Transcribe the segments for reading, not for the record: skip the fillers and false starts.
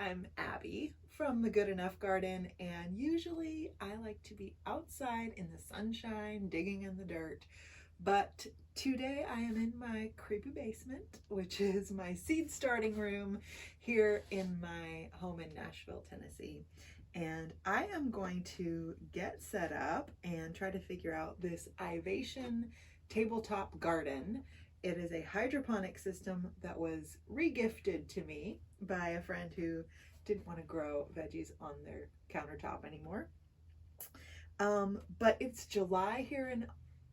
I'm Abby from the Good Enough Garden, and usually I like to be outside in the sunshine digging in the dirt, but today I am in my creepy basement, which is my seed starting room here in my home in Nashville, Tennessee. And I am going to get set up and try to figure out this Ivation tabletop garden. It is a hydroponic system that was regifted to me by a friend who didn't want to grow veggies on their countertop anymore. But it's July here in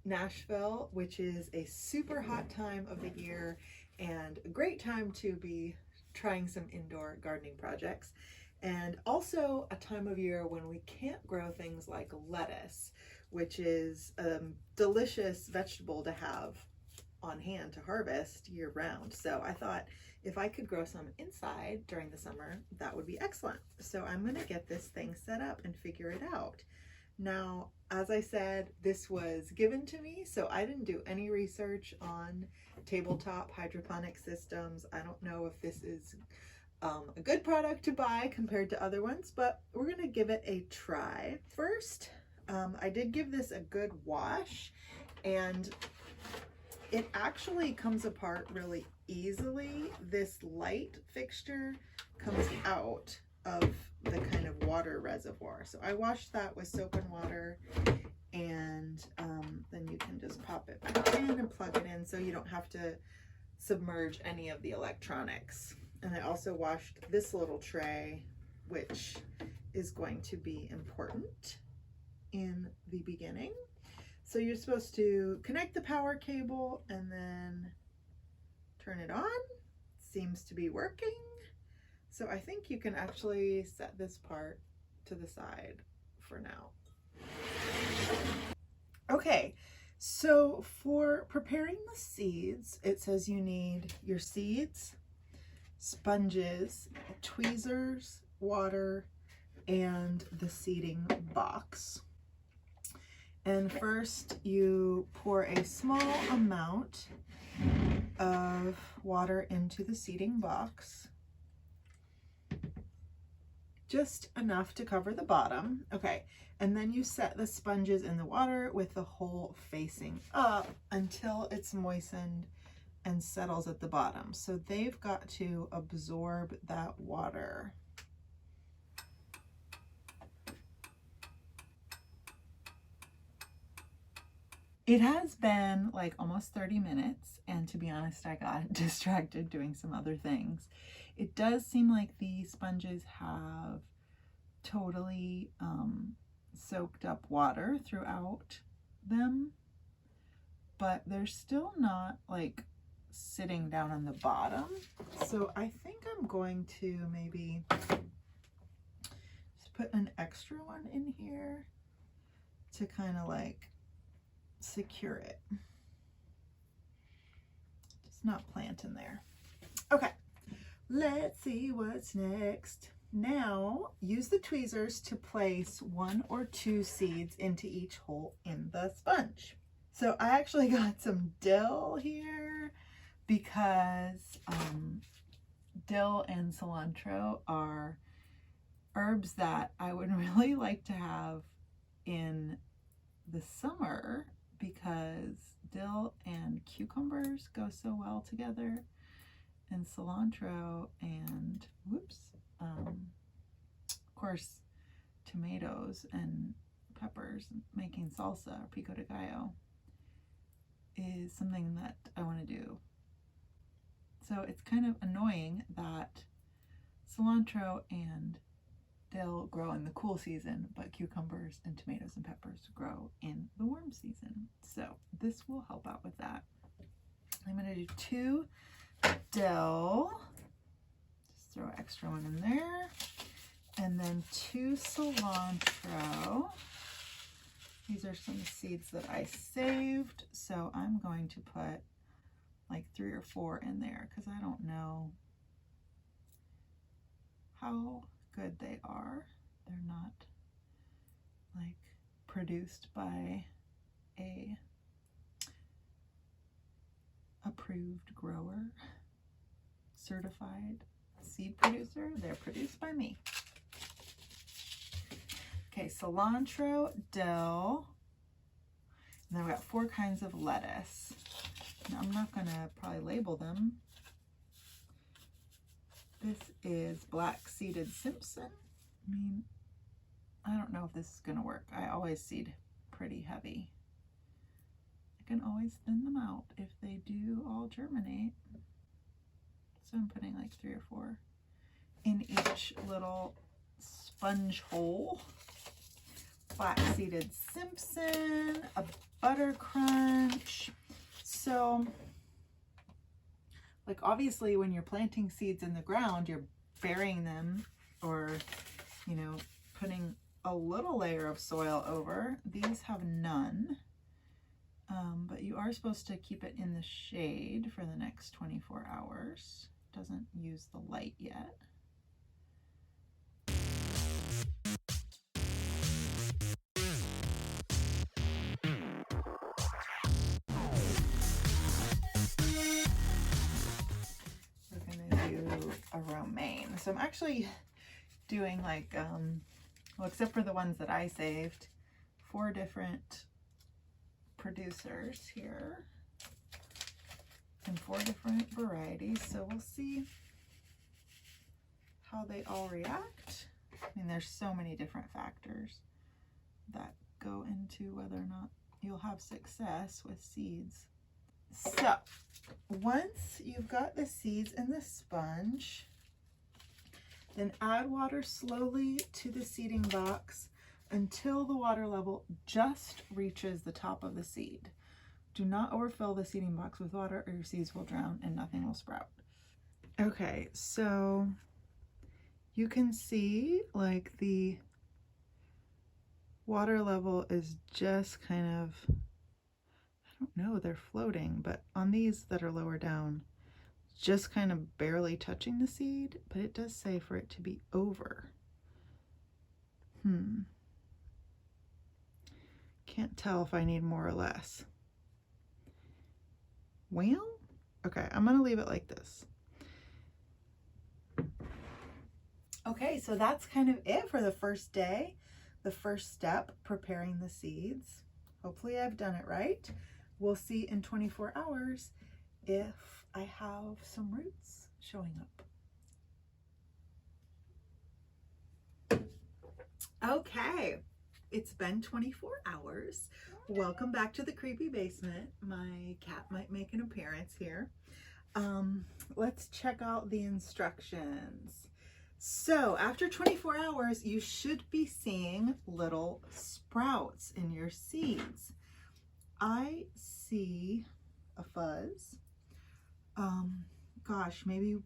Nashville, which is a super hot time of the year and a great time to be trying some indoor gardening projects. And also a time of year when we can't grow things like lettuce, which is a delicious vegetable to have on hand to harvest year round. So I thought if I could grow some inside during the summer, that would be excellent. So I'm gonna get this thing set up and figure it out. Now, as I said, this was given to me, so I didn't do any research on tabletop hydroponic systems. I don't know if this is a good product to buy compared to other ones, but we're gonna give it a try. First, I did give this a good wash, and it actually comes apart really easily. This light fixture comes out of the kind of water reservoir. So I washed that with soap and water, and then you can just pop it back in and plug it in so you don't have to submerge any of the electronics. And I also washed this little tray, which is going to be important in the beginning. So you're supposed to connect the power cable and then turn it on. Seems to be working. So I think you can actually set this part to the side for now. Okay, so for preparing the seeds, it says you need your seeds, sponges, tweezers, water, and the seeding box. And first you pour a small amount of water into the seeding box, just enough to cover the bottom. Okay, and then you set the sponges in the water with the hole facing up until it's moistened and settles at the bottom. So they've got to absorb that water. It has been like almost 30 minutes, and to be honest, I got distracted doing some other things. It does seem like the sponges have totally soaked up water throughout them, but they're still not like sitting down on the bottom. So I think I'm going to maybe just put an extra one in here to kind of like secure it. Just not plant in there. Okay, let's see what's next. Now use the tweezers to place 1 or 2 seeds into each hole in the sponge. So I actually got some dill here because dill and cilantro are herbs that I would really like to have in the summer, because dill and cucumbers go so well together, and cilantro and of course tomatoes and peppers, making salsa or pico de gallo is something that I want to do. So it's kind of annoying that cilantro and dill grow in the cool season, but cucumbers and tomatoes and peppers grow in the warm season. So this will help out with that. I'm going to do 2 dill, just throw an extra one in there, and then 2 cilantro. These are some seeds that I saved, so I'm going to put like 3 or 4 in there because I don't know how good they are. They're not like produced by a approved grower, certified seed producer. They're produced by me. Okay, cilantro, dill, and then we got 4 kinds of lettuce. Now, I'm not gonna probably label them. This is black seeded Simpson. I mean, I don't know if this is gonna work. I always seed pretty heavy. I can always thin them out if they do all germinate. So I'm putting like 3 or 4 in each little sponge hole. Black seeded Simpson, a butter crunch. So, like, obviously when you're planting seeds in the ground, you're burying them or, you know, putting a little layer of soil over. These have none, but you are supposed to keep it in the shade for the next 24 hours. Doesn't use the light yet. A romaine. So I'm actually doing like, well, except for the ones that I saved, 4 different producers here and 4 different varieties. So we'll see how they all react. I mean, there's so many different factors that go into whether or not you'll have success with seeds. So once you've got the seeds in the sponge, then add water slowly to the seeding box until the water level just reaches the top of the seed. Do not overfill the seeding box with water or your seeds will drown and nothing will sprout. Okay, so you can see like the water level is just kind of, I don't know, they're floating, but on these that are lower down, just kind of barely touching the seed, but it does say for it to be over. Can't tell if I need more or less. Well, okay, I'm gonna leave it like this. Okay, so that's kind of it for the first day, the first step, preparing the seeds. Hopefully I've done it right. We'll see in 24 hours if I have some roots showing up. Okay, it's been 24 hours. Welcome back to the creepy basement. My cat might make an appearance here. Let's check out the instructions. So after 24 hours, you should be seeing little sprouts in your seeds. I see a fuzz. Gosh, maybe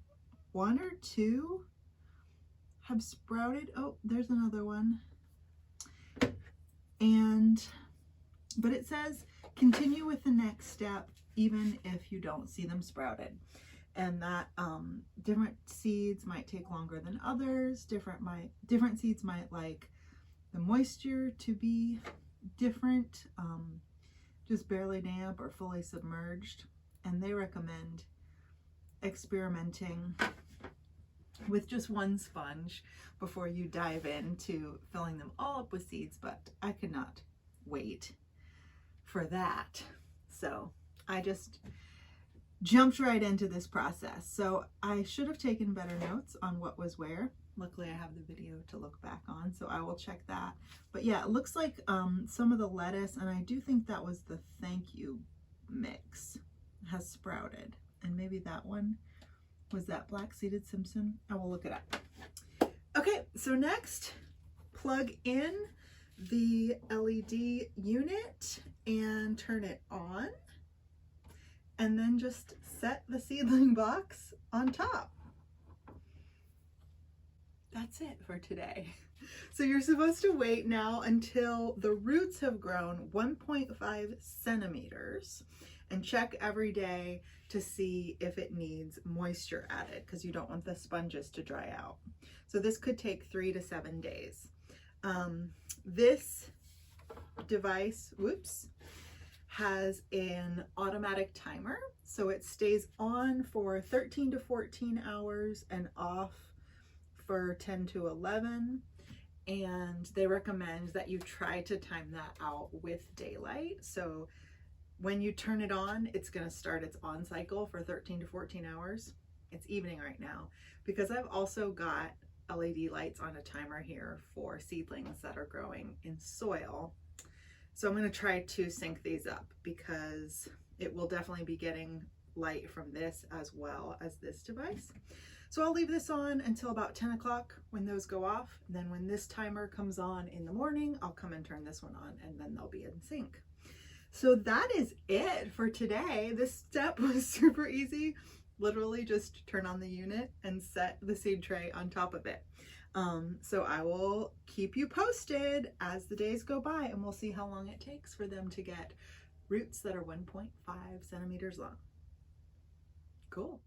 1 or 2 have sprouted. Oh, there's another one. But it says continue with the next step even if you don't see them sprouted. And that different seeds might take longer than others. Different seeds might like the moisture to be different, just barely damp or fully submerged. And they recommend experimenting with just 1 sponge before you dive into filling them all up with seeds, but I could not wait for that. So I just jumped right into this process. So I should have taken better notes on what was where. Luckily I have the video to look back on, so I will check that. But yeah, it looks like some of the lettuce, and I do think that was the thank you mix, has sprouted. And maybe that one was that black seeded Simpson. I will look it up. Okay, so next, plug in the LED unit and turn it on, and then just set the seedling box on top. That's it for today. So you're supposed to wait now until the roots have grown 1.5 centimeters and check every day to see if it needs moisture added, because you don't want the sponges to dry out. So this could take 3 to 7 days. This device, has an automatic timer, so it stays on for 13 to 14 hours and off for 10 to 11. And they recommend that you try to time that out with daylight. So when you turn it on, it's going to start its on cycle for 13 to 14 hours. It's evening right now because I've also got LED lights on a timer here for seedlings that are growing in soil. So I'm going to try to sync these up because it will definitely be getting light from this as well as this device. So I'll leave this on until about 10 o'clock when those go off. And then when this timer comes on in the morning, I'll come and turn this one on and then they'll be in sync. So that is it for today. This step was super easy. Literally just turn on the unit and set the seed tray on top of it. So I will keep you posted as the days go by, and we'll see how long it takes for them to get roots that are 1.5 centimeters long. Cool.